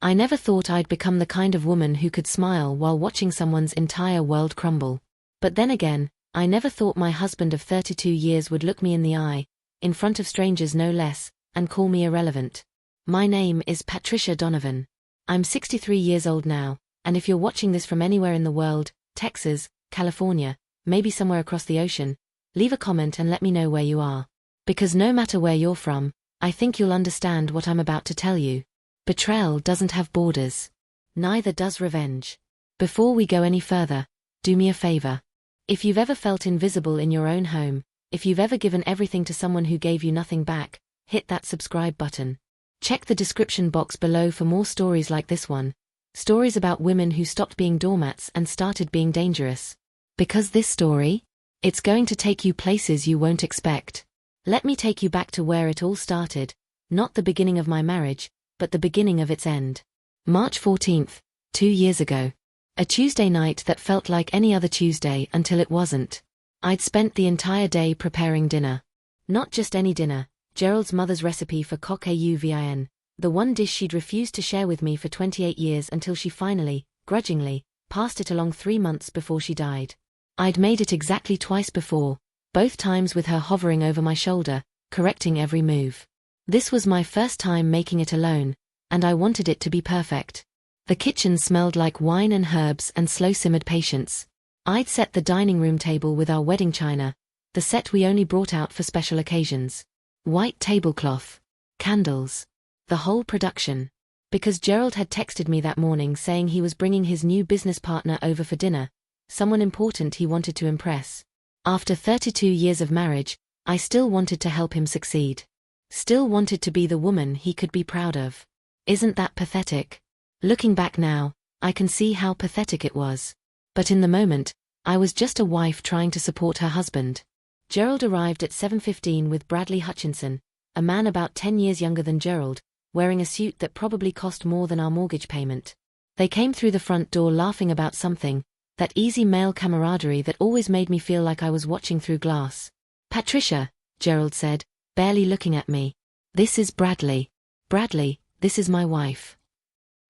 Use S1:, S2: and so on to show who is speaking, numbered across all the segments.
S1: I never thought I'd become the kind of woman who could smile while watching someone's entire world crumble. But then again, I never thought my husband of 32 years would look me in the eye, in front of strangers no less, and call me irrelevant. My name is Patricia Donovan. I'm 63 years old now, and if you're watching this from anywhere in the world, Texas, California, maybe somewhere across the ocean, leave a comment and let me know where you are. Because no matter where you're from, I think you'll understand what I'm about to tell you. Betrayal doesn't have borders. Neither does revenge. Before we go any further, do me a favor. If you've ever felt invisible in your own home, if you've ever given everything to someone who gave you nothing back, hit that subscribe button. Check the description box below for more stories like this one. Stories about women who stopped being doormats and started being dangerous. Because this story, it's going to take you places you won't expect. Let me take you back to where it all started, not the beginning of my marriage, but the beginning of its end. March 14th, 2 years ago. A Tuesday night that felt like any other Tuesday until it wasn't. I'd spent the entire day preparing dinner. Not just any dinner, Gerald's mother's recipe for coq au vin, the one dish she'd refused to share with me for 28 years until she finally, grudgingly, passed it along 3 months before she died. I'd made it exactly twice before, both times with her hovering over my shoulder, correcting every move. This was my first time making it alone, and I wanted it to be perfect. The kitchen smelled like wine and herbs and slow-simmered patience. I'd set the dining room table with our wedding china, the set we only brought out for special occasions. White tablecloth. Candles. The whole production. Because Gerald had texted me that morning saying he was bringing his new business partner over for dinner, someone important he wanted to impress. After 32 years of marriage, I still wanted to help him succeed. Still wanted to be the woman he could be proud of. Isn't that pathetic? Looking back now, I can see how pathetic it was. But in the moment, I was just a wife trying to support her husband. Gerald arrived at 7:15 with Bradley Hutchinson, a man about 10 years younger than Gerald, wearing a suit that probably cost more than our mortgage payment. They came through the front door laughing about something, that easy male camaraderie that always made me feel like I was watching through glass. "Patricia," Gerald said, barely looking at me. "This is Bradley. Bradley, this is my wife."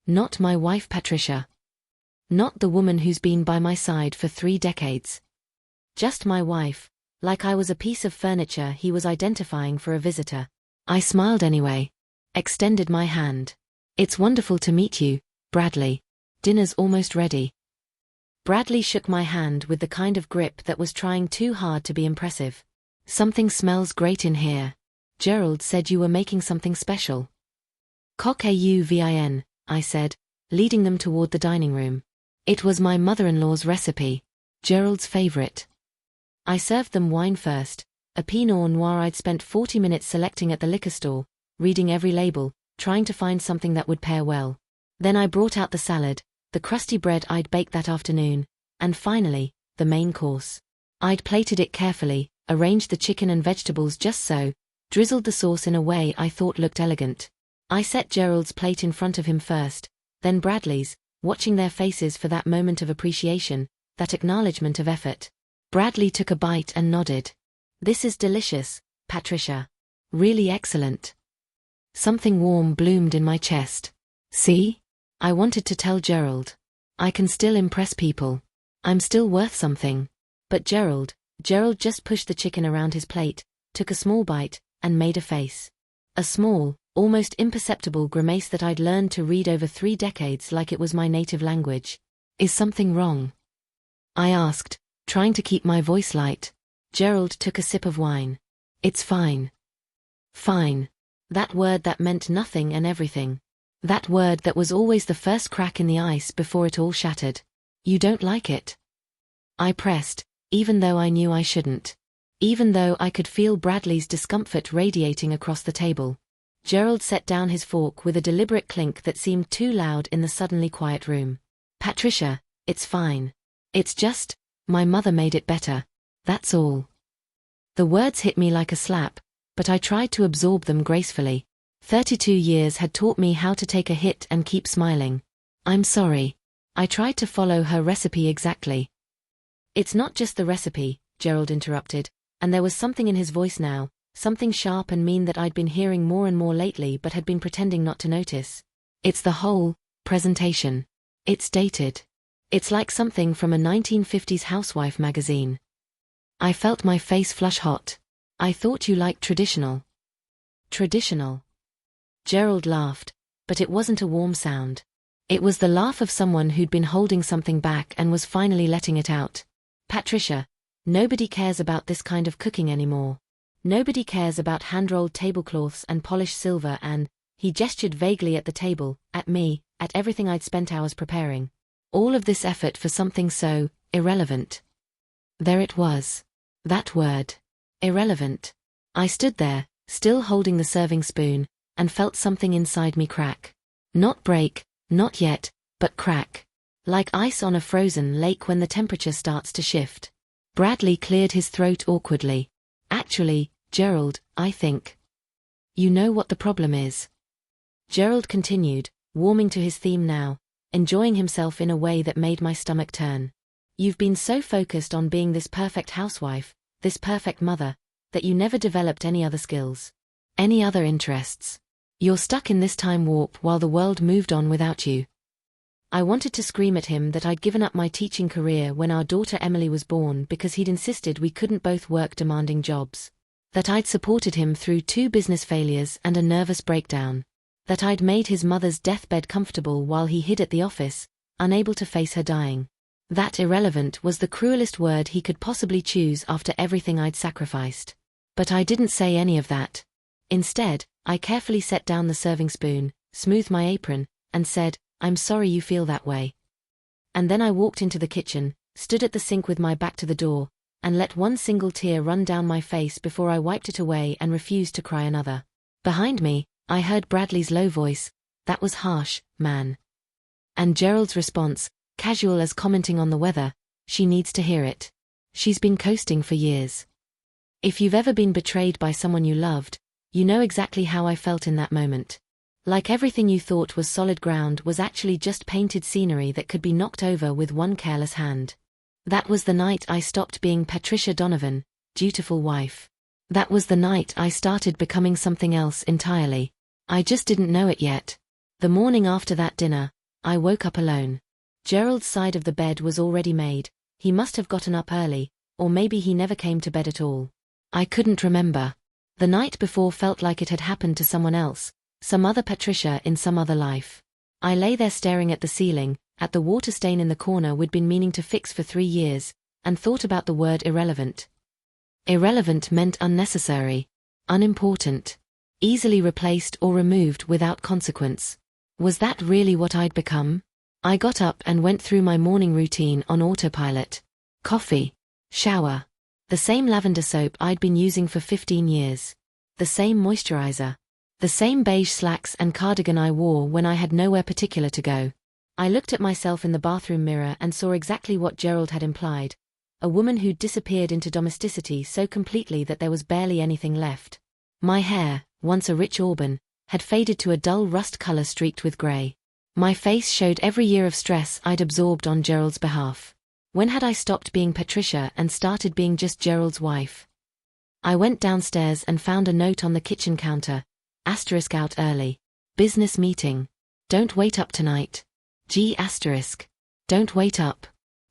S1: Not my wife Patricia. Not the woman who's been by my side for 3 decades. Just my wife, like I was a piece of furniture he was identifying for a visitor. I smiled anyway. Extended my hand. "It's wonderful to meet you, Bradley. Dinner's almost ready." Bradley shook my hand with the kind of grip that was trying too hard to be impressive. "Something smells great in here. Gerald said you were making something special." "Coq au vin," I said, leading them toward the dining room. It was my mother-in-law's recipe, Gerald's favorite. I served them wine first, a Pinot Noir I'd spent 40 minutes selecting at the liquor store, reading every label, trying to find something that would pair well. Then I brought out the salad, the crusty bread I'd baked that afternoon, and finally, the main course. I'd plated it carefully, arranged the chicken and vegetables just so, drizzled the sauce in a way I thought looked elegant. I set Gerald's plate in front of him first, then Bradley's, watching their faces for that moment of appreciation, that acknowledgement of effort. Bradley took a bite and nodded. "This is delicious, Patricia. Really excellent." Something warm bloomed in my chest. "See? I wanted to tell Gerald. I can still impress people. I'm still worth something." But Gerald just pushed the chicken around his plate, took a small bite, and made a face. A small, almost imperceptible grimace that I'd learned to read over 3 decades like it was my native language. "Is something wrong?" I asked, trying to keep my voice light. Gerald took a sip of wine. "It's fine." Fine. That word that meant nothing and everything. That word that was always the first crack in the ice before it all shattered. "You don't like it?" I pressed, even though I knew I shouldn't. Even though I could feel Bradley's discomfort radiating across the table. Gerald set down his fork with a deliberate clink that seemed too loud in the suddenly quiet room. "Patricia, it's fine. It's just, my mother made it better. That's all." The words hit me like a slap, but I tried to absorb them gracefully. 32 years had taught me how to take a hit and keep smiling. "I'm sorry." I tried to follow her recipe exactly. "It's not just the recipe," Gerald interrupted, and there was something in his voice now, something sharp and mean that I'd been hearing more and more lately but had been pretending not to notice. It's the whole presentation. It's dated. It's like something from a 1950s housewife magazine. I felt my face flush hot. I thought you liked traditional. Traditional. Gerald laughed, but it wasn't a warm sound. It was the laugh of someone who'd been holding something back and was finally letting it out. Patricia, nobody cares about this kind of cooking anymore. Nobody cares about hand-rolled tablecloths and polished silver and, he gestured vaguely at the table, at me, at everything I'd spent hours preparing. All of this effort for something so irrelevant. There it was. That word. Irrelevant. I stood there, still holding the serving spoon, and felt something inside me crack. Not break, not yet, but crack. Like ice on a frozen lake when the temperature starts to shift. Bradley cleared his throat awkwardly. Actually, Gerald, I think. You know what the problem is. Gerald continued, warming to his theme now, enjoying himself in a way that made my stomach turn. You've been so focused on being this perfect housewife, this perfect mother, that you never developed any other skills. Any other interests. You're stuck in this time warp while the world moved on without you. I wanted to scream at him that I'd given up my teaching career when our daughter Emily was born because he'd insisted we couldn't both work demanding jobs. That I'd supported him through 2 business failures and a nervous breakdown. That I'd made his mother's deathbed comfortable while he hid at the office, unable to face her dying. That irrelevant was the cruelest word he could possibly choose after everything I'd sacrificed. But I didn't say any of that. Instead, I carefully set down the serving spoon, smoothed my apron, and said, I'm sorry you feel that way. And then I walked into the kitchen, stood at the sink with my back to the door, and let one single tear run down my face before I wiped it away and refused to cry another. Behind me, I heard Bradley's low voice, that was harsh, man. And Gerald's response, casual as commenting on the weather, she needs to hear it. She's been coasting for years. If you've ever been betrayed by someone you loved, you know exactly how I felt in that moment. Like everything you thought was solid ground was actually just painted scenery that could be knocked over with one careless hand. That was the night I stopped being Patricia Donovan, dutiful wife. That was the night I started becoming something else entirely. I just didn't know it yet. The morning after that dinner, I woke up alone. Gerald's side of the bed was already made. He must have gotten up early, or maybe he never came to bed at all. I couldn't remember. The night before felt like it had happened to someone else, some other Patricia in some other life. I lay there staring at the ceiling, at the water stain in the corner we'd been meaning to fix for 3 years, and thought about the word irrelevant. Irrelevant meant unnecessary, unimportant, easily replaced or removed without consequence. Was that really what I'd become? I got up and went through my morning routine on autopilot. Coffee, shower, the same lavender soap I'd been using for 15 years. The same moisturizer. The same beige slacks and cardigan I wore when I had nowhere particular to go. I looked at myself in the bathroom mirror and saw exactly what Gerald had implied. A woman who'd disappeared into domesticity so completely that there was barely anything left. My hair, once a rich auburn, had faded to a dull rust color streaked with gray. My face showed every year of stress I'd absorbed on Gerald's behalf. When had I stopped being Patricia and started being just Gerald's wife? I went downstairs and found a note on the kitchen counter. Asterisk out early. Business meeting. Don't wait up tonight. G asterisk. Don't wait up.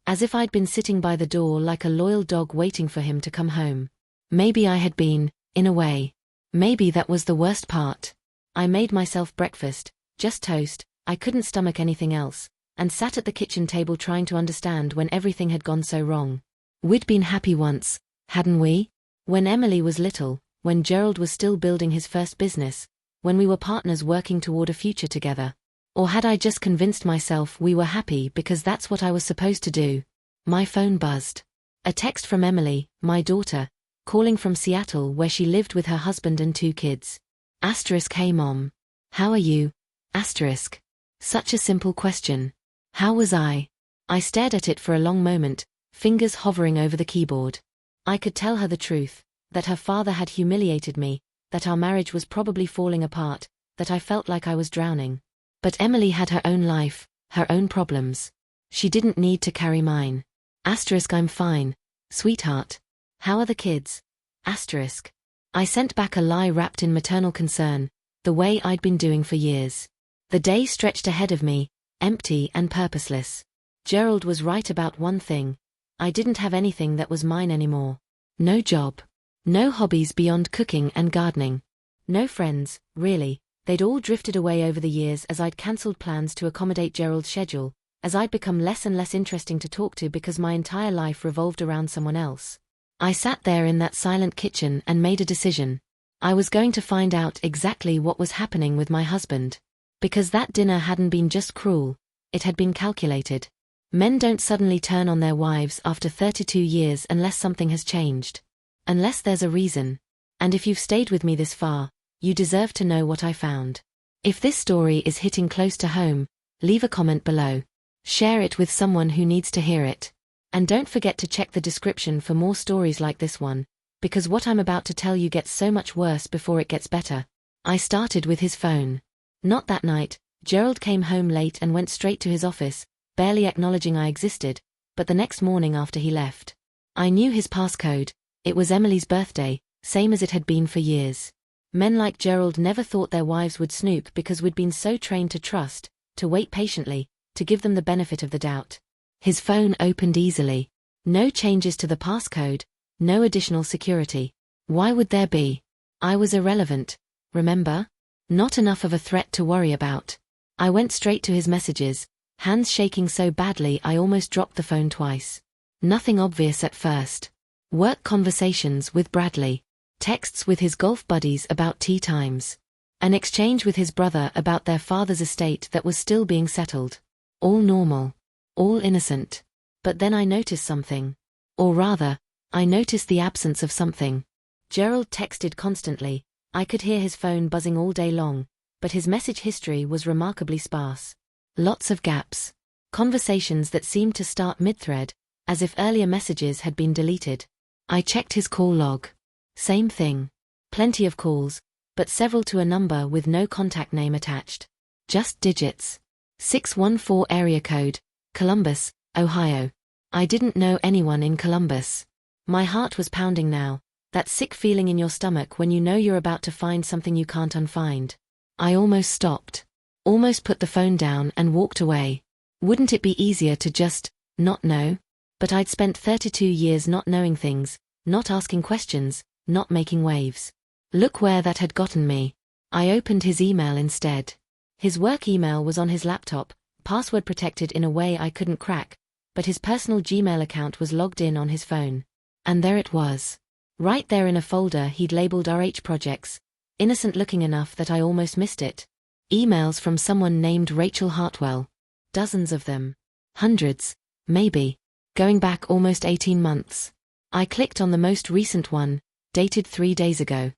S1: As if I'd been sitting by the door like a loyal dog waiting for him to come home. Maybe I had been, in a way. Maybe that was the worst part. I made myself breakfast, just toast, I couldn't stomach anything else, and sat at the kitchen table trying to understand when everything had gone so wrong. We'd been happy once, hadn't we? When Emily was little, when Gerald was still building his first business, when we were partners working toward a future together. Or had I just convinced myself we were happy because that's what I was supposed to do? My phone buzzed. A text from Emily, my daughter, calling from Seattle where she lived with her husband and 2 kids. Asterisk, hey mom. How are you? Asterisk. Such a simple question. How was I? I stared at it for a long moment, fingers hovering over the keyboard. I could tell her the truth, that her father had humiliated me, that our marriage was probably falling apart, that I felt like I was drowning. But Emily had her own life, her own problems. She didn't need to carry mine. Asterisk, I'm fine, sweetheart. How are the kids? Asterisk. I sent back a lie wrapped in maternal concern, the way I'd been doing for years. The day stretched ahead of me, empty and purposeless. Gerald was right about one thing. I didn't have anything that was mine anymore. No job. No hobbies beyond cooking and gardening. No friends, really. They'd all drifted away over the years as I'd cancelled plans to accommodate Gerald's schedule, as I'd become less and less interesting to talk to because my entire life revolved around someone else. I sat there in that silent kitchen and made a decision. I was going to find out exactly what was happening with my husband. Because that dinner hadn't been just cruel, it had been calculated. Men don't suddenly turn on their wives after 32 years unless something has changed. Unless there's a reason. And if you've stayed with me this far, you deserve to know what I found. If this story is hitting close to home, leave a comment below. Share it with someone who needs to hear it. And don't forget to check the description for more stories like this one, because what I'm about to tell you gets so much worse before it gets better. I started with his phone. Not that night. Gerald came home late and went straight to his office, barely acknowledging I existed, but the next morning after he left. I knew his passcode. It was Emily's birthday, same as it had been for years. Men like Gerald never thought their wives would snoop because we'd been so trained to trust, to wait patiently, to give them the benefit of the doubt. His phone opened easily. No changes to the passcode, no additional security. Why would there be? I was irrelevant, remember? Not enough of a threat to worry about. I went straight to his messages, hands shaking so badly I almost dropped the phone twice. Nothing obvious at first. Work conversations with Bradley. Texts with his golf buddies about tea times. An exchange with his brother about their father's estate that was still being settled. All normal. All innocent. But then I noticed something. Or rather, I noticed the absence of something. Gerald texted constantly. I could hear his phone buzzing all day long, but his message history was remarkably sparse. Lots of gaps. Conversations that seemed to start mid-thread, as if earlier messages had been deleted. I checked his call log. Same thing. Plenty of calls, but several to a number with no contact name attached. Just digits. 614 area code, Columbus, Ohio. I didn't know anyone in Columbus. My heart was pounding now, that sick feeling in your stomach when you know you're about to find something you can't unfind. I almost stopped. Almost put the phone down and walked away. Wouldn't it be easier to just not know? But I'd spent 32 years not knowing things, not asking questions, not making waves. Look where that had gotten me. I opened his email instead. His work email was on his laptop, password protected in a way I couldn't crack, but his personal Gmail account was logged in on his phone. And there it was. Right there in a folder he'd labeled RH Projects, innocent looking enough that I almost missed it. Emails from someone named Rachel Hartwell. Dozens of them. Hundreds, maybe. Going back almost 18 months. I clicked on the most recent one, dated 3 days ago.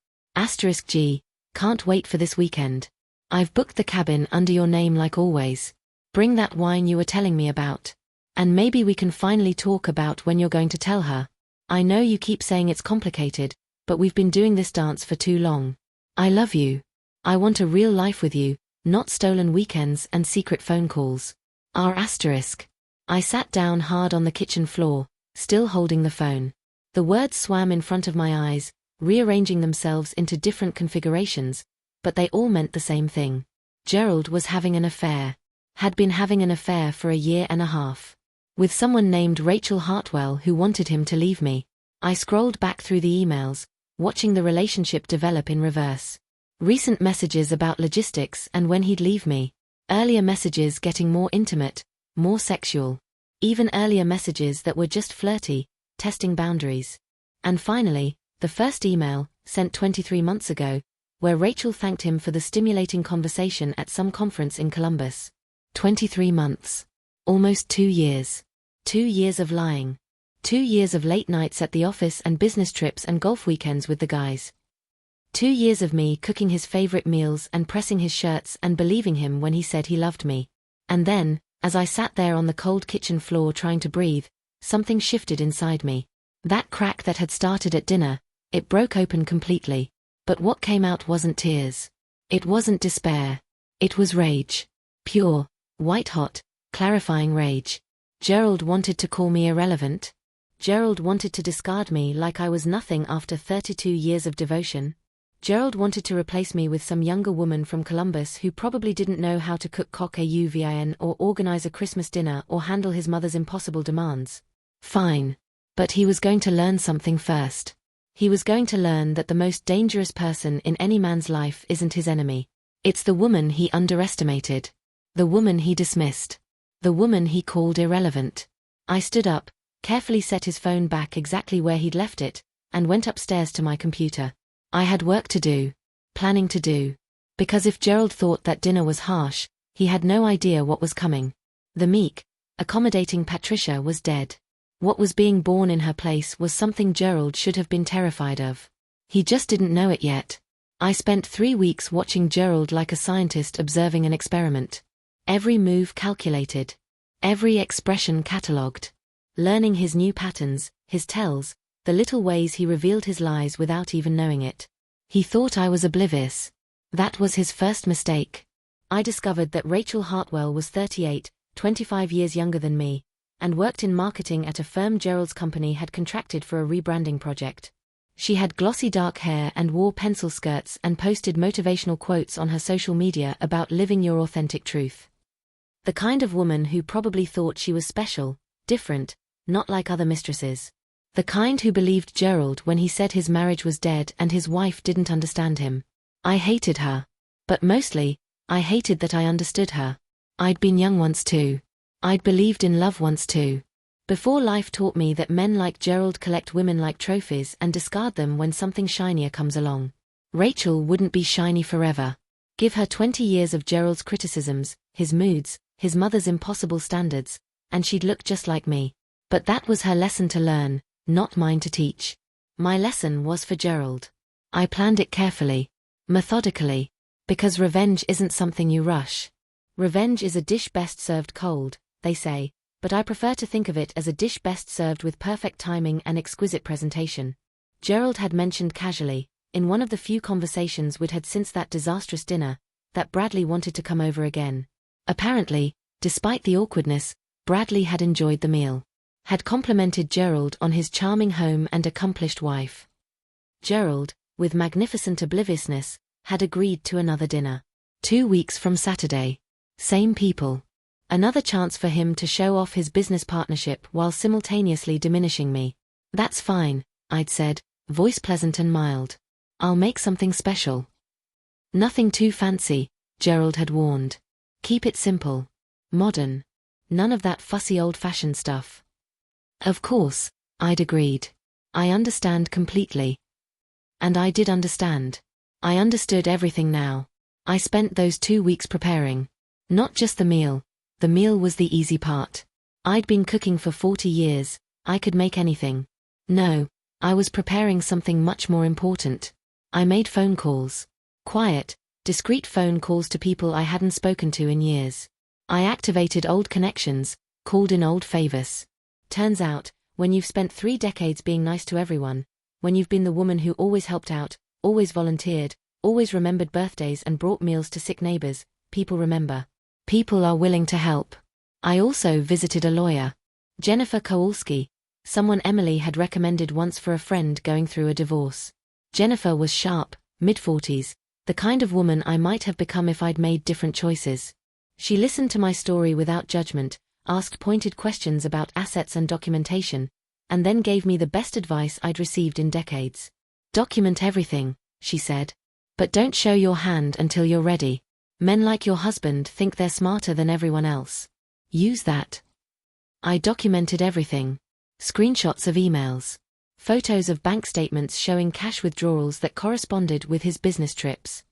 S1: *G, can't wait for this weekend. I've booked the cabin under your name like always. Bring that wine you were telling me about. And maybe we can finally talk about when you're going to tell her. I know you keep saying it's complicated, but we've been doing this dance for too long. I love you. I want a real life with you, not stolen weekends and secret phone calls. I sat down hard on the kitchen floor, still holding the phone. The words swam in front of my eyes, rearranging themselves into different configurations, but they all meant the same thing. Gerald was having an affair. Had been having an affair for a year and a half. With someone named Rachel Hartwell who wanted him to leave me. I scrolled back through the emails, watching the relationship develop in reverse. Recent messages about logistics and when he'd leave me. Earlier messages getting more intimate, more sexual. Even earlier messages that were just flirty, testing boundaries. And finally, the first email, sent 23 months ago, where Rachel thanked him for the stimulating conversation at some conference in Columbus. 23 months. Almost 2 years. 2 years of lying. 2 years of late nights at the office and business trips and golf weekends with the guys. 2 years of me cooking his favorite meals and pressing his shirts and believing him when he said he loved me. And then, as I sat there on the cold kitchen floor trying to breathe, something shifted inside me. That crack that had started at dinner, it broke open completely. But what came out wasn't tears. It wasn't despair. It was rage. Pure, white-hot, clarifying rage. Gerald wanted to call me irrelevant. Gerald wanted to discard me like I was nothing after 32 years of devotion. Gerald wanted to replace me with some younger woman from Columbus who probably didn't know how to cook coq au vin or organize a Christmas dinner or handle his mother's impossible demands. Fine. But he was going to learn something first. He was going to learn that the most dangerous person in any man's life isn't his enemy. It's the woman he underestimated. The woman he dismissed. The woman he called irrelevant. I stood up, carefully set his phone back exactly where he'd left it, and went upstairs to my computer. I had work to do. Planning to do. Because if Gerald thought that dinner was harsh, he had no idea what was coming. The meek, accommodating Patricia was dead. What was being born in her place was something Gerald should have been terrified of. He just didn't know it yet. I spent 3 weeks watching Gerald like a scientist observing an experiment. Every move calculated. Every expression catalogued. Learning his new patterns, his tells, the little ways he revealed his lies without even knowing it. He thought I was oblivious. That was his first mistake. I discovered that Rachel Hartwell was 38, 25 years younger than me, and worked in marketing at a firm Gerald's company had contracted for a rebranding project. She had glossy dark hair and wore pencil skirts and posted motivational quotes on her social media about living your authentic truth. The kind of woman who probably thought she was special, different, not like other mistresses. The kind who believed Gerald when he said his marriage was dead and his wife didn't understand him. I hated her. But mostly, I hated that I understood her. I'd been young once too. I'd believed in love once too. Before life taught me that men like Gerald collect women like trophies and discard them when something shinier comes along. Rachel wouldn't be shiny forever. Give her 20 years of Gerald's criticisms, his moods, his mother's impossible standards, and she'd look just like me. But that was her lesson to learn, not mine to teach. My lesson was for Gerald. I planned it carefully, methodically, because revenge isn't something you rush. Revenge is a dish best served cold, they say, but I prefer to think of it as a dish best served with perfect timing and exquisite presentation. Gerald had mentioned casually, in one of the few conversations we'd had since that disastrous dinner, that Bradley wanted to come over again. Apparently, despite the awkwardness, Bradley had enjoyed the meal. Had complimented Gerald on his charming home and accomplished wife. Gerald, with magnificent obliviousness, had agreed to another dinner. 2 weeks from Saturday. Same people. Another chance for him to show off his business partnership while simultaneously diminishing me. That's fine, I'd said, voice pleasant and mild. I'll make something special. Nothing too fancy, Gerald had warned. Keep it simple. Modern. None of that fussy old-fashioned stuff. Of course, I'd agreed. I understand completely. And I did understand. I understood everything now. I spent those 2 weeks preparing. Not just the meal was the easy part. I'd been cooking for 40 years, I could make anything. No, I was preparing something much more important. I made phone calls. Quiet, discreet phone calls to people I hadn't spoken to in years. I activated old connections, called in old favors. Turns out, when you've spent 3 decades being nice to everyone, when you've been the woman who always helped out, always volunteered, always remembered birthdays and brought meals to sick neighbors, people remember. People are willing to help. I also visited a lawyer. Jennifer Kowalski, someone Emily had recommended once for a friend going through a divorce. Jennifer was sharp, mid-40s, the kind of woman I might have become if I'd made different choices. She listened to my story without judgment, asked pointed questions about assets and documentation, and then gave me the best advice I'd received in decades. Document everything, she said. But don't show your hand until you're ready. Men like your husband think they're smarter than everyone else. Use that. I documented everything. Screenshots of emails. Photos of bank statements showing cash withdrawals that corresponded with his business trips.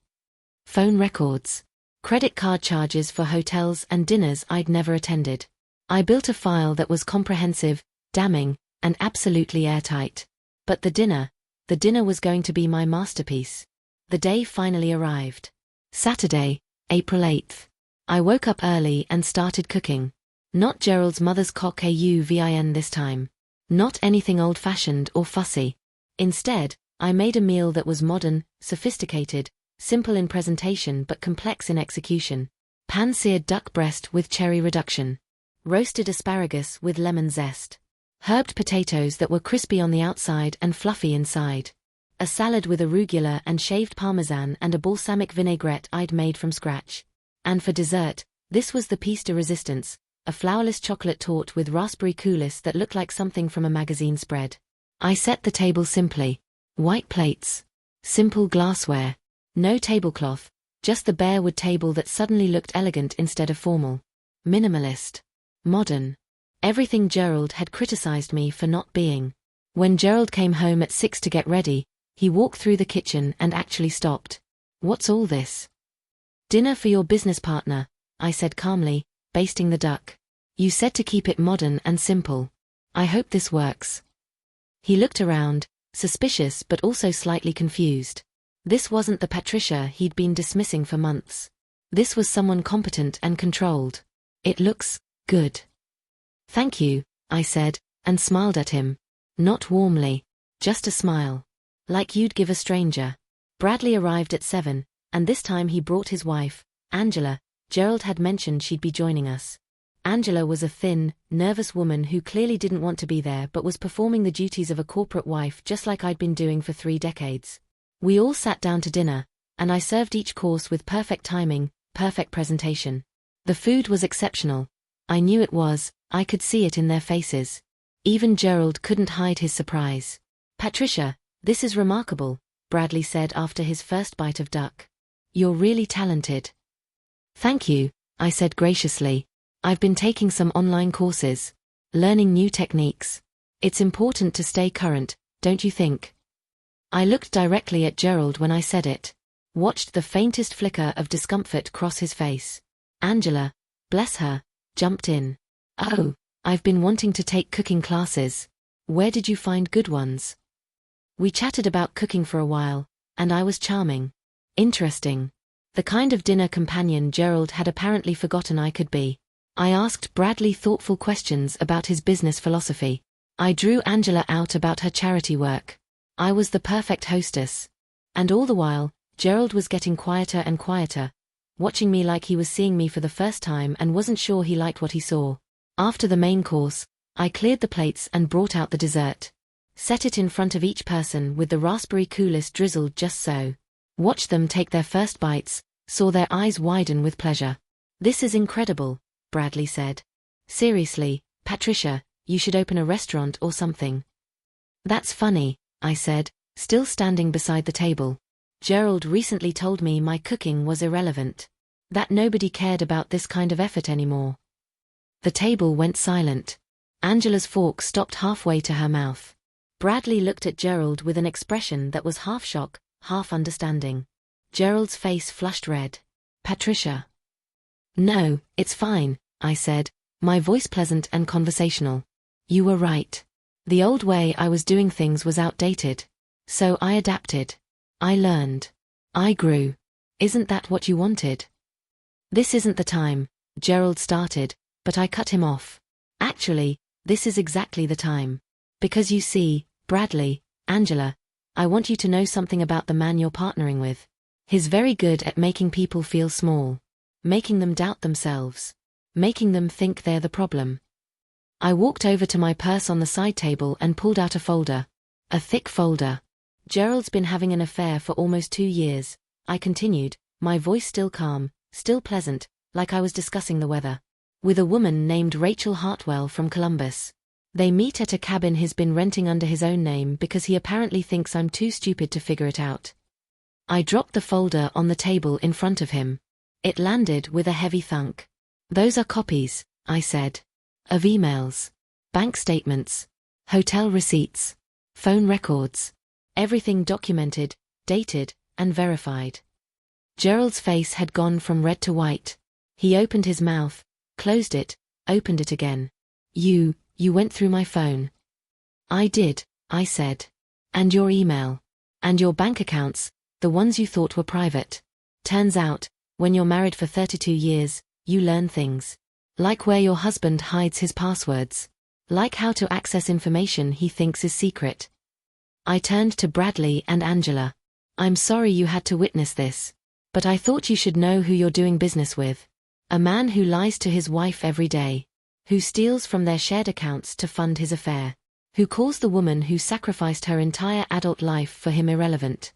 S1: Phone records. Credit card charges for hotels and dinners I'd never attended. I built a file that was comprehensive, damning, and absolutely airtight. But the dinner was going to be my masterpiece. The day finally arrived. Saturday, April 8th. I woke up early and started cooking. Not Gerald's mother's coq au vin this time. Not anything old-fashioned or fussy. Instead, I made a meal that was modern, sophisticated, simple in presentation but complex in execution. Pan-seared duck breast with cherry reduction. Roasted asparagus with lemon zest. Herbed potatoes that were crispy on the outside and fluffy inside. A salad with arugula and shaved parmesan and a balsamic vinaigrette I'd made from scratch. And for dessert, this was the piece de resistance, a flourless chocolate torte with raspberry coulis that looked like something from a magazine spread. I set the table simply. White plates. Simple glassware. No tablecloth, just the bare wood table that suddenly looked elegant instead of formal. Minimalist. Modern. Everything Gerald had criticized me for not being. When Gerald came home at 6 to get ready, he walked through the kitchen and actually stopped. "What's all this?" "Dinner for your business partner," I said calmly, basting the duck. "You said to keep it modern and simple. I hope this works." He looked around, suspicious but also slightly confused. This wasn't the Patricia he'd been dismissing for months. This was someone competent and controlled. "It looks good." "Thank you," I said, and smiled at him. Not warmly. Just a smile. Like you'd give a stranger. Bradley arrived at 7, and this time he brought his wife, Angela. Gerald had mentioned she'd be joining us. Angela was a thin, nervous woman who clearly didn't want to be there but was performing the duties of a corporate wife just like I'd been doing for 3 decades. We all sat down to dinner, and I served each course with perfect timing, perfect presentation. The food was exceptional. I knew it was, I could see it in their faces. Even Gerald couldn't hide his surprise. "Patricia, this is remarkable," Bradley said after his first bite of duck. "You're really talented." "Thank you," I said graciously. "I've been taking some online courses. Learning new techniques. It's important to stay current, don't you think?" I looked directly at Gerald when I said it. Watched the faintest flicker of discomfort cross his face. Angela, bless her, jumped in. "Oh, I've been wanting to take cooking classes. Where did you find good ones?" We chatted about cooking for a while, and I was charming. Interesting. The kind of dinner companion Gerald had apparently forgotten I could be. I asked Bradley thoughtful questions about his business philosophy. I drew Angela out about her charity work. I was the perfect hostess. And all the while, Gerald was getting quieter and quieter, watching me like he was seeing me for the first time and wasn't sure he liked what he saw. After the main course, I cleared the plates and brought out the dessert. Set it in front of each person with the raspberry coulis drizzled just so. Watched them take their first bites, saw their eyes widen with pleasure. "This is incredible," Bradley said. "Seriously, Patricia, you should open a restaurant or something." "That's funny," I said, still standing beside the table. "Gerald recently told me my cooking was irrelevant. That nobody cared about this kind of effort anymore." The table went silent. Angela's fork stopped halfway to her mouth. Bradley looked at Gerald with an expression that was half shock, half understanding. Gerald's face flushed red. "Patricia." "No, it's fine," I said, my voice pleasant and conversational. "You were right. The old way I was doing things was outdated. So I adapted. I learned. I grew. Isn't that what you wanted?" "This isn't the time," Gerald started, but I cut him off. "Actually, this is exactly the time. Because you see, Bradley, Angela, I want you to know something about the man you're partnering with. He's very good at making people feel small. Making them doubt themselves. Making them think they're the problem." I walked over to my purse on the side table and pulled out a folder. A thick folder. "Gerald's been having an affair for almost 2 years," I continued, my voice still calm, still pleasant, like I was discussing the weather. "With a woman named Rachel Hartwell from Columbus. They meet at a cabin he's been renting under his own name because he apparently thinks I'm too stupid to figure it out." I dropped the folder on the table in front of him. It landed with a heavy thunk. "Those are copies," I said. "Of emails. Bank statements. Hotel receipts. Phone records. Everything documented, dated, and verified." Gerald's face had gone from red to white. He opened his mouth, closed it, opened it again. You went through my phone." "I did," I said. "And your email. And your bank accounts, the ones you thought were private. Turns out, when you're married for 32 years, you learn things. Like where your husband hides his passwords. Like how to access information he thinks is secret." I turned to Bradley and Angela. "I'm sorry you had to witness this. But I thought you should know who you're doing business with. A man who lies to his wife every day. Who steals from their shared accounts to fund his affair. Who calls the woman who sacrificed her entire adult life for him irrelevant?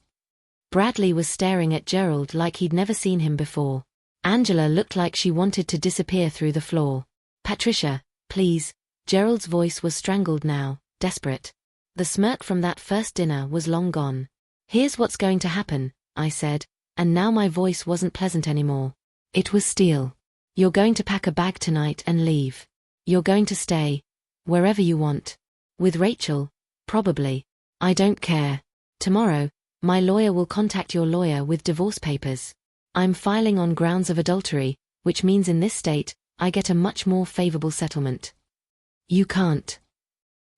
S1: Bradley was staring at Gerald like he'd never seen him before. Angela looked like she wanted to disappear through the floor. Patricia, please. Gerald's voice was strangled now, desperate. The smirk from that first dinner was long gone. Here's what's going to happen, I said, and now my voice wasn't pleasant anymore. It was steel. You're going to pack a bag tonight and leave. You're going to stay. Wherever you want. With Rachel? Probably. I don't care. Tomorrow, my lawyer will contact your lawyer with divorce papers. I'm filing on grounds of adultery, which means in this state, I get a much more favorable settlement. You can't.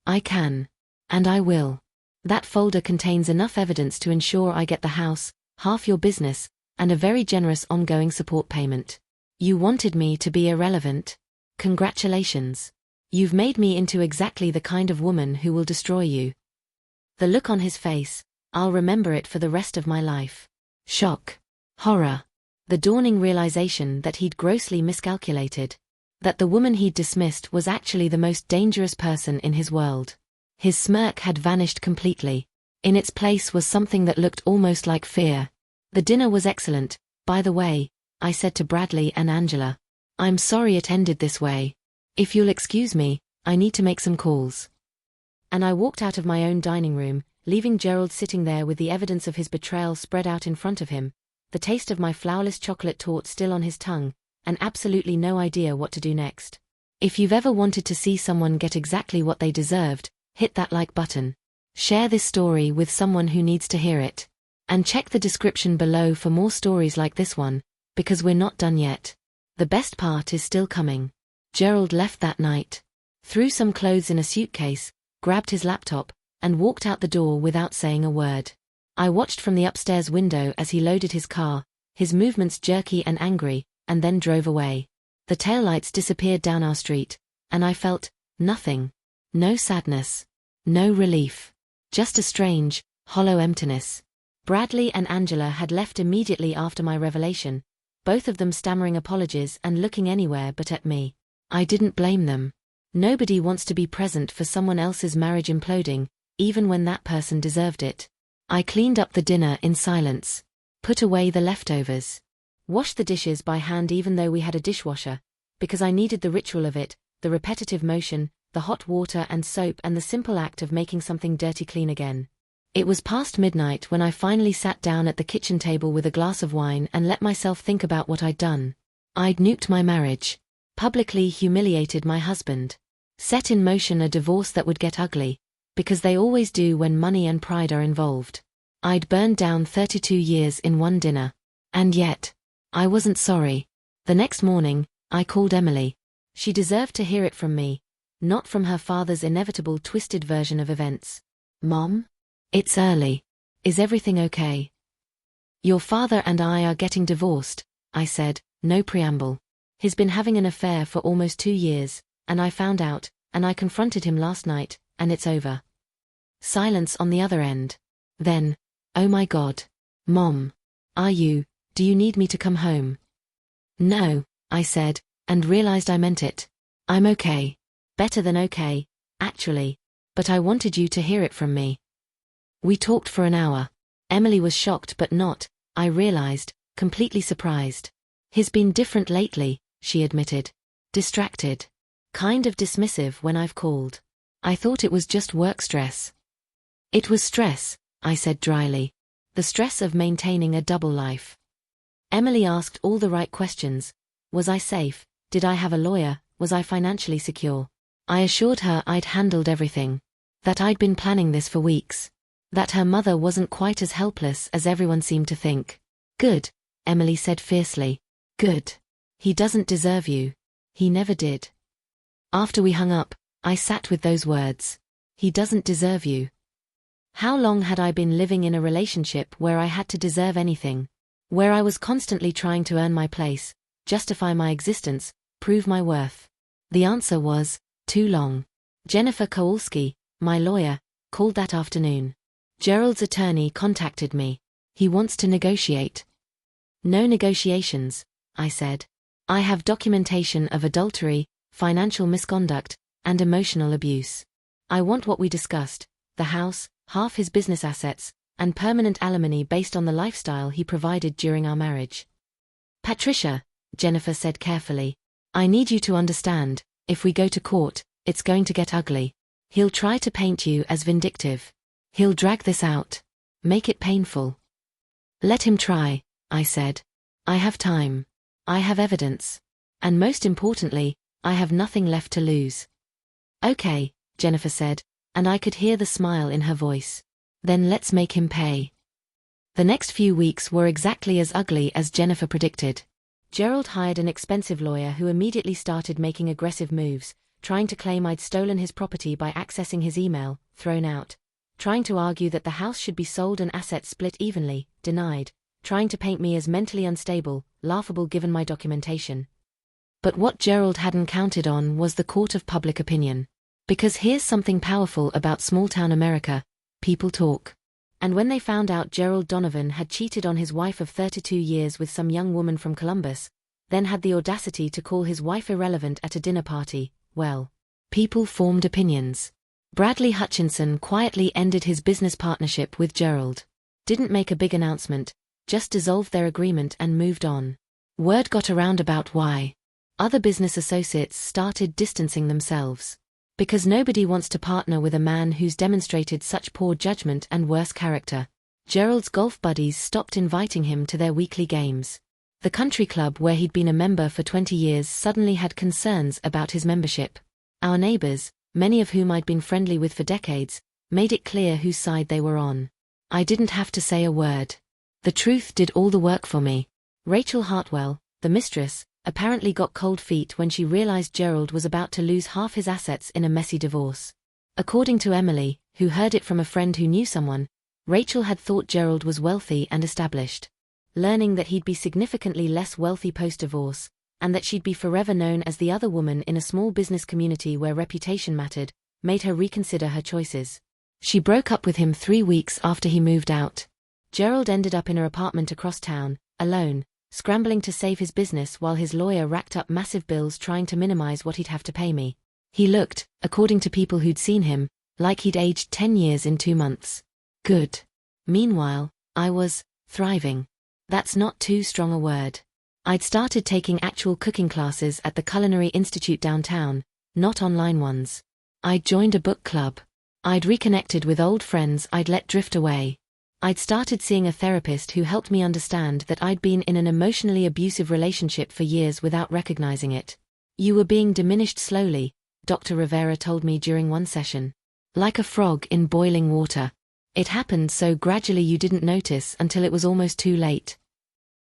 S1: I can. And I will. That folder contains enough evidence to ensure I get the house, half your business, and a very generous ongoing support payment. You wanted me to be irrelevant? Congratulations. You've made me into exactly the kind of woman who will destroy you. The look on his face, I'll remember it for the rest of my life. Shock. Horror. The dawning realization that he'd grossly miscalculated. That the woman he'd dismissed was actually the most dangerous person in his world. His smirk had vanished completely. In its place was something that looked almost like fear. The dinner was excellent, by the way, I said to Bradley and Angela. I'm sorry it ended this way. If you'll excuse me, I need to make some calls. And I walked out of my own dining room, leaving Gerald sitting there with the evidence of his betrayal spread out in front of him, the taste of my flourless chocolate torte still on his tongue, and absolutely no idea what to do next. If you've ever wanted to see someone get exactly what they deserved, hit that like button. Share this story with someone who needs to hear it. And check the description below for more stories like this one, because we're not done yet. The best part is still coming. Gerald left that night. Threw some clothes in a suitcase, grabbed his laptop, and walked out the door without saying a word. I watched from the upstairs window as he loaded his car, his movements jerky and angry, and then drove away. The taillights disappeared down our street, and I felt nothing. No sadness. No relief. Just a strange, hollow emptiness. Bradley and Angela had left immediately after my revelation, both of them stammering apologies and looking anywhere but at me. I didn't blame them. Nobody wants to be present for someone else's marriage imploding, even when that person deserved it. I cleaned up the dinner in silence. Put away the leftovers. Washed the dishes by hand even though we had a dishwasher, because I needed the ritual of it, the repetitive motion, the hot water and soap and the simple act of making something dirty clean again. It was past midnight when I finally sat down at the kitchen table with a glass of wine and let myself think about what I'd done. I'd nuked my marriage. Publicly humiliated my husband. Set in motion a divorce that would get ugly, because they always do when money and pride are involved. I'd burned down 32 years in one dinner. And yet, I wasn't sorry. The next morning, I called Emily. She deserved to hear it from me, not from her father's inevitable twisted version of events. Mom? It's early. Is everything okay? Your father and I are getting divorced, I said, no preamble. He's been having an affair for almost 2 years, and I found out, and I confronted him last night, and it's over. Silence on the other end. Then, oh my God. Mom. Do you need me to come home? No, I said, and realized I meant it. I'm okay. Better than okay, actually. But I wanted you to hear it from me. We talked for an hour. Emily was shocked but not, I realized, completely surprised. He's been different lately, she admitted. Distracted. Kind of dismissive when I've called. I thought it was just work stress. It was stress, I said dryly. The stress of maintaining a double life. Emily asked all the right questions. Was I safe? Did I have a lawyer? Was I financially secure? I assured her I'd handled everything. That I'd been planning this for weeks. That her mother wasn't quite as helpless as everyone seemed to think. Good, Emily said fiercely. Good. He doesn't deserve you. He never did. After we hung up, I sat with those words. He doesn't deserve you. How long had I been living in a relationship where I had to deserve anything? Where I was constantly trying to earn my place, justify my existence, prove my worth? The answer was, too long. Jennifer Kowalski, my lawyer, called that afternoon. Gerald's attorney contacted me. He wants to negotiate. No negotiations, I said. I have documentation of adultery, financial misconduct, and emotional abuse. I want what we discussed, the house, half his business assets, and permanent alimony based on the lifestyle he provided during our marriage. Patricia, Jennifer said carefully, I need you to understand, if we go to court, it's going to get ugly. He'll try to paint you as vindictive. He'll drag this out. Make it painful. Let him try, I said. I have time. I have evidence. And most importantly, I have nothing left to lose. Okay, Jennifer said, and I could hear the smile in her voice. Then let's make him pay. The next few weeks were exactly as ugly as Jennifer predicted. Gerald hired an expensive lawyer who immediately started making aggressive moves, trying to claim I'd stolen his property by accessing his email, thrown out. Trying to argue that the house should be sold and assets split evenly, denied. Trying to paint me as mentally unstable, laughable given my documentation. But what Gerald hadn't counted on was the court of public opinion. Because here's something powerful about small-town America, people talk. And when they found out Gerald Donovan had cheated on his wife of 32 years with some young woman from Columbus, then had the audacity to call his wife irrelevant at a dinner party, well, people formed opinions. Bradley Hutchinson quietly ended his business partnership with Gerald. Didn't make a big announcement, just dissolved their agreement and moved on. Word got around about why. Other business associates started distancing themselves. Because nobody wants to partner with a man who's demonstrated such poor judgment and worse character. Gerald's golf buddies stopped inviting him to their weekly games. The country club where he'd been a member for 20 years suddenly had concerns about his membership. Our neighbors, many of whom I'd been friendly with for decades, made it clear whose side they were on. I didn't have to say a word. The truth did all the work for me. Rachel Hartwell, the mistress, apparently got cold feet when she realized Gerald was about to lose half his assets in a messy divorce. According to Emily, who heard it from a friend who knew someone, Rachel had thought Gerald was wealthy and established. Learning that he'd be significantly less wealthy post-divorce, and that she'd be forever known as the other woman in a small business community where reputation mattered, made her reconsider her choices. She broke up with him 3 weeks after he moved out. Gerald ended up in her apartment across town, alone, scrambling to save his business while his lawyer racked up massive bills trying to minimize what he'd have to pay me. He looked, according to people who'd seen him, like he'd aged 10 years in 2 months. Good. Meanwhile, I was thriving. That's not too strong a word. I'd started taking actual cooking classes at the Culinary Institute downtown, not online ones. I'd joined a book club. I'd reconnected with old friends I'd let drift away. I'd started seeing a therapist who helped me understand that I'd been in an emotionally abusive relationship for years without recognizing it. You were being diminished slowly, Dr. Rivera told me during one session. Like a frog in boiling water. It happened so gradually you didn't notice until it was almost too late.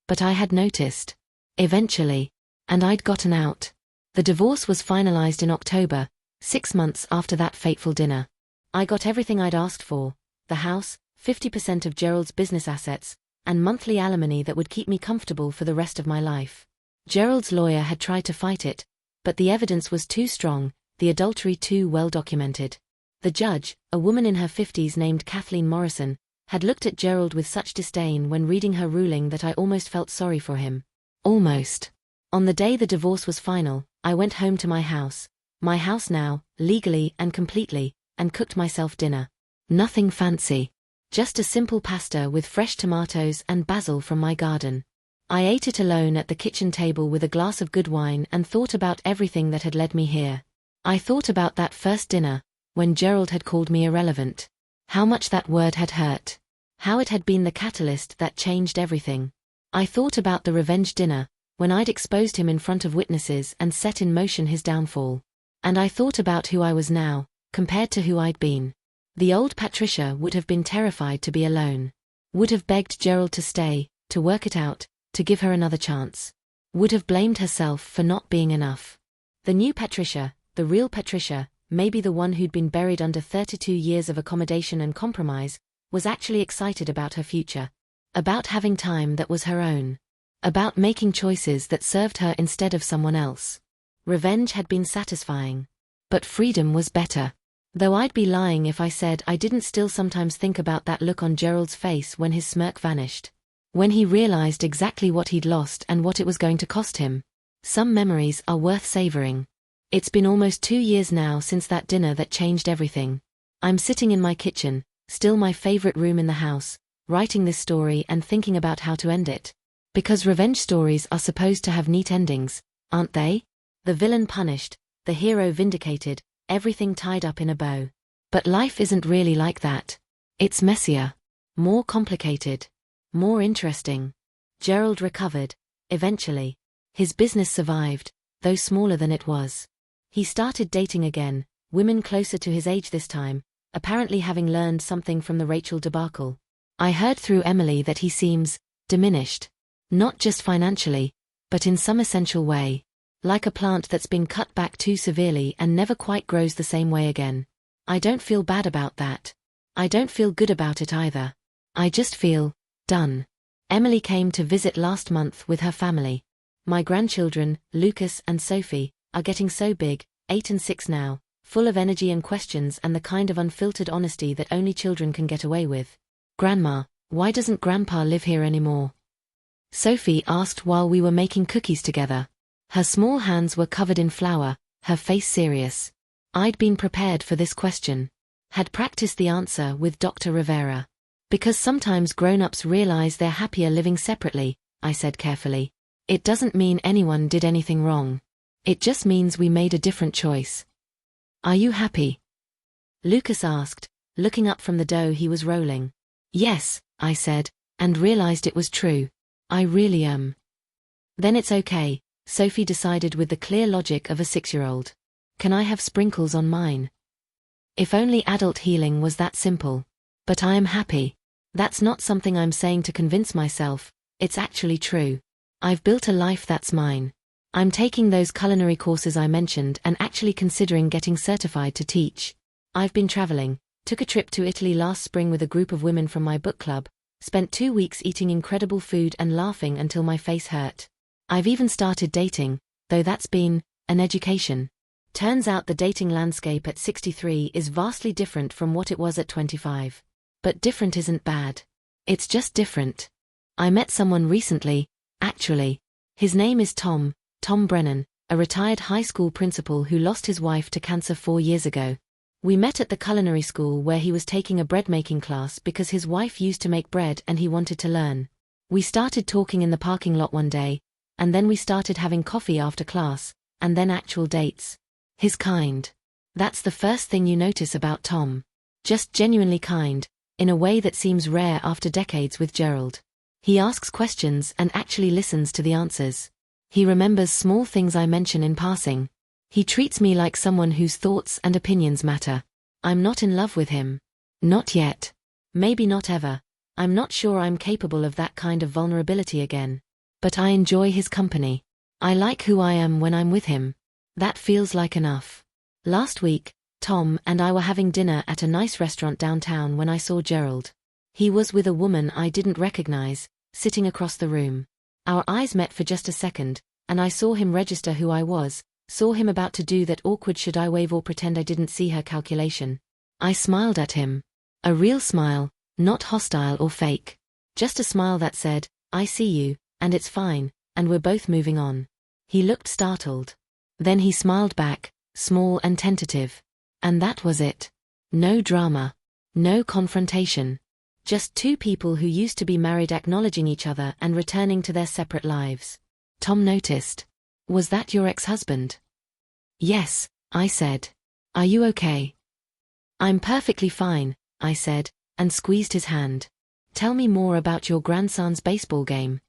S1: But I had noticed. Eventually. And I'd gotten out. The divorce was finalized in October, 6 months after that fateful dinner. I got everything I'd asked for, the house, 50% of Gerald's business assets, and monthly alimony that would keep me comfortable for the rest of my life. Gerald's lawyer had tried to fight it, but the evidence was too strong, the adultery too well documented. The judge, a woman in her 50s named Kathleen Morrison, had looked at Gerald with such disdain when reading her ruling that I almost felt sorry for him. Almost. On the day the divorce was final, I went home to my house now, legally and completely, and cooked myself dinner. Nothing fancy. Just a simple pasta with fresh tomatoes and basil from my garden. I ate it alone at the kitchen table with a glass of good wine and thought about everything that had led me here. I thought about that first dinner, when Gerald had called me irrelevant. How much that word had hurt. How it had been the catalyst that changed everything. I thought about the revenge dinner, when I'd exposed him in front of witnesses and set in motion his downfall. And I thought about who I was now, compared to who I'd been. The old Patricia would have been terrified to be alone. Would have begged Gerald to stay, to work it out, to give her another chance. Would have blamed herself for not being enough. The new Patricia, the real Patricia, maybe the one who'd been buried under 32 years of accommodation and compromise, was actually excited about her future. About having time that was her own. About making choices that served her instead of someone else. Revenge had been satisfying. But freedom was better. Though I'd be lying if I said I didn't still sometimes think about that look on Gerald's face when his smirk vanished. When he realized exactly what he'd lost and what it was going to cost him. Some memories are worth savoring. It's been almost 2 years now since that dinner that changed everything. I'm sitting in my kitchen, still my favorite room in the house, writing this story and thinking about how to end it. Because revenge stories are supposed to have neat endings, aren't they? The villain punished, the hero vindicated, everything tied up in a bow. But life isn't really like that. It's messier, more complicated, more interesting. Gerald recovered, eventually. His business survived, though smaller than it was. He started dating again, women closer to his age this time, apparently having learned something from the Rachel debacle. I heard through Emily that he seems diminished. Not just financially, but in some essential way. Like a plant that's been cut back too severely and never quite grows the same way again. I don't feel bad about that. I don't feel good about it either. I just feel done. Emily came to visit last month with her family. My grandchildren, Lucas and Sophie, are getting so big, 8 and 6 now, full of energy and questions and the kind of unfiltered honesty that only children can get away with. "Grandma, why doesn't Grandpa live here anymore?" Sophie asked while we were making cookies together. Her small hands were covered in flour, her face serious. I'd been prepared for this question. Had practiced the answer with Dr. Rivera. "Because sometimes grown-ups realize they're happier living separately," I said carefully. "It doesn't mean anyone did anything wrong. It just means we made a different choice." "Are you happy?" Lucas asked, looking up from the dough he was rolling. "Yes," I said, and realized it was true. "I really am." "Then it's okay," Sophie decided with the clear logic of a 6-year-old. "Can I have sprinkles on mine?" If only adult healing was that simple. But I am happy. That's not something I'm saying to convince myself, it's actually true. I've built a life that's mine. I'm taking those culinary courses I mentioned and actually considering getting certified to teach. I've been traveling, took a trip to Italy last spring with a group of women from my book club, spent 2 weeks eating incredible food and laughing until my face hurt. I've even started dating, though that's been an education. Turns out the dating landscape at 63 is vastly different from what it was at 25. But different isn't bad. It's just different. I met someone recently, actually. His name is Tom Brennan, a retired high school principal who lost his wife to cancer 4 years ago. We met at the culinary school where he was taking a bread-making class because his wife used to make bread and he wanted to learn. We started talking in the parking lot one day, and then we started having coffee after class, and then actual dates. His kind. That's the first thing you notice about Tom. Just genuinely kind, in a way that seems rare after decades with Gerald. He asks questions and actually listens to the answers. He remembers small things I mention in passing. He treats me like someone whose thoughts and opinions matter. I'm not in love with him. Not yet. Maybe not ever. I'm not sure I'm capable of that kind of vulnerability again. But I enjoy his company. I like who I am when I'm with him. That feels like enough. Last week, Tom and I were having dinner at a nice restaurant downtown when I saw Gerald. He was with a woman I didn't recognize, sitting across the room. Our eyes met for just a second, and I saw him register who I was, saw him about to do that awkward should I wave or pretend I didn't see her calculation. I smiled at him. A real smile, not hostile or fake. Just a smile that said, "I see you, and it's fine, and we're both moving on." He looked startled. Then he smiled back, small and tentative. And that was it. No drama. No confrontation. Just two people who used to be married acknowledging each other and returning to their separate lives. Tom noticed. "Was that your ex-husband?" "Yes," I said. "Are you okay?" "I'm perfectly fine," I said, and squeezed his hand. "Tell me more about your grandson's baseball game."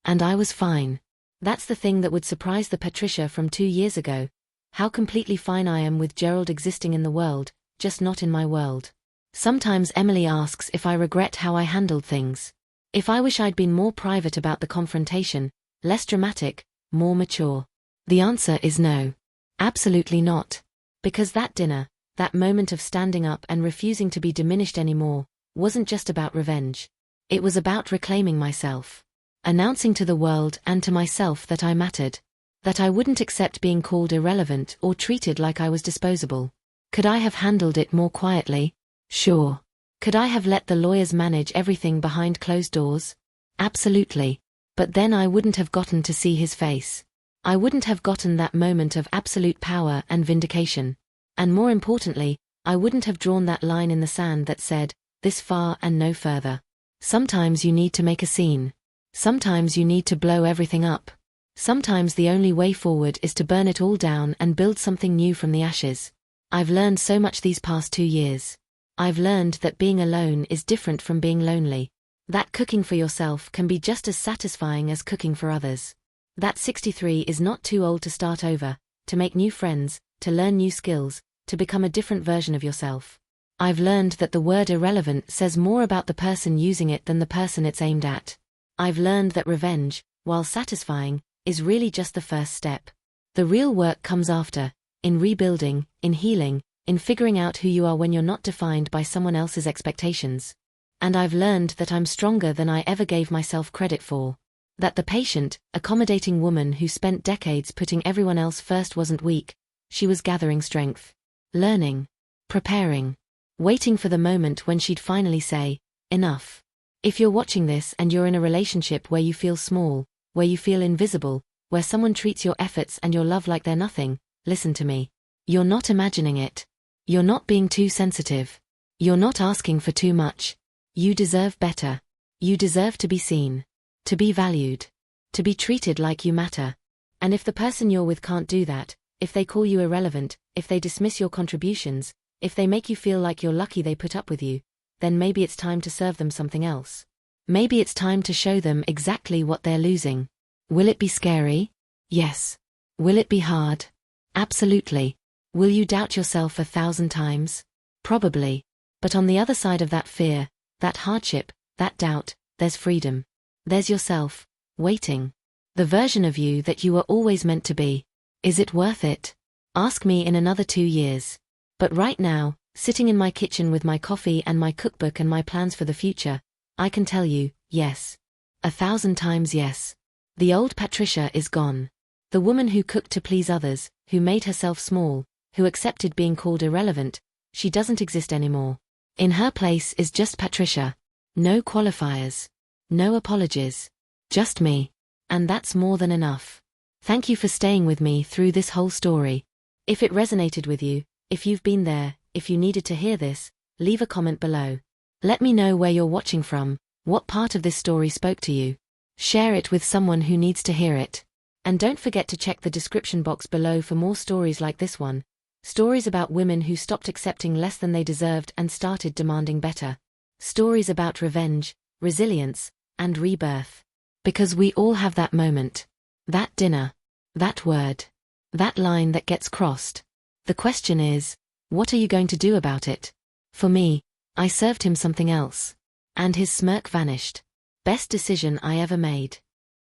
S1: And I was fine. That's the thing that would surprise the Patricia from 2 years ago. How completely fine I am with Gerald existing in the world, just not in my world. Sometimes Emily asks if I regret how I handled things. If I wish I'd been more private about the confrontation, less dramatic, more mature. The answer is no. Absolutely not. Because that dinner, that moment of standing up and refusing to be diminished anymore, wasn't just about revenge. It was about reclaiming myself. Announcing to the world and to myself that I mattered. That I wouldn't accept being called irrelevant or treated like I was disposable. Could I have handled it more quietly? Sure. Could I have let the lawyers manage everything behind closed doors? Absolutely. But then I wouldn't have gotten to see his face. I wouldn't have gotten that moment of absolute power and vindication. And more importantly, I wouldn't have drawn that line in the sand that said, this far and no further. Sometimes you need to make a scene. Sometimes you need to blow everything up. Sometimes the only way forward is to burn it all down and build something new from the ashes. I've learned so much these past 2 years. I've learned that being alone is different from being lonely. That cooking for yourself can be just as satisfying as cooking for others. That 63 is not too old to start over, to make new friends, to learn new skills, to become a different version of yourself. I've learned that the word irrelevant says more about the person using it than the person it's aimed at. I've learned that revenge, while satisfying, is really just the first step. The real work comes after, in rebuilding, in healing, in figuring out who you are when you're not defined by someone else's expectations. And I've learned that I'm stronger than I ever gave myself credit for. That the patient, accommodating woman who spent decades putting everyone else first wasn't weak, she was gathering strength. Learning. Preparing. Waiting for the moment when she'd finally say, enough. If you're watching this and you're in a relationship where you feel small, where you feel invisible, where someone treats your efforts and your love like they're nothing, listen to me. You're not imagining it. You're not being too sensitive. You're not asking for too much. You deserve better. You deserve to be seen. To be valued. To be treated like you matter. And if the person you're with can't do that, if they call you irrelevant, if they dismiss your contributions, if they make you feel like you're lucky they put up with you, then maybe it's time to serve them something else. Maybe it's time to show them exactly what they're losing. Will it be scary? Yes. Will it be hard? Absolutely. Will you doubt yourself 1,000 times? Probably. But on the other side of that fear, that hardship, that doubt, there's freedom. There's yourself, waiting. The version of you that you were always meant to be. Is it worth it? Ask me in another 2 years. But right now, sitting in my kitchen with my coffee and my cookbook and my plans for the future, I can tell you, yes. 1,000 times yes. The old Patricia is gone. The woman who cooked to please others, who made herself small, who accepted being called irrelevant, she doesn't exist anymore. In her place is just Patricia. No qualifiers. No apologies. Just me. And that's more than enough. Thank you for staying with me through this whole story. If it resonated with you, if you've been there, if you needed to hear this, leave a comment below. Let me know where you're watching from, what part of this story spoke to you. Share it with someone who needs to hear it. And don't forget to check the description box below for more stories like this one. Stories about women who stopped accepting less than they deserved and started demanding better. Stories about revenge, resilience, and rebirth. Because we all have that moment. That dinner. That word. That line that gets crossed. The question is, what are you going to do about it? For me, I served him something else. And his smirk vanished. Best decision I ever made.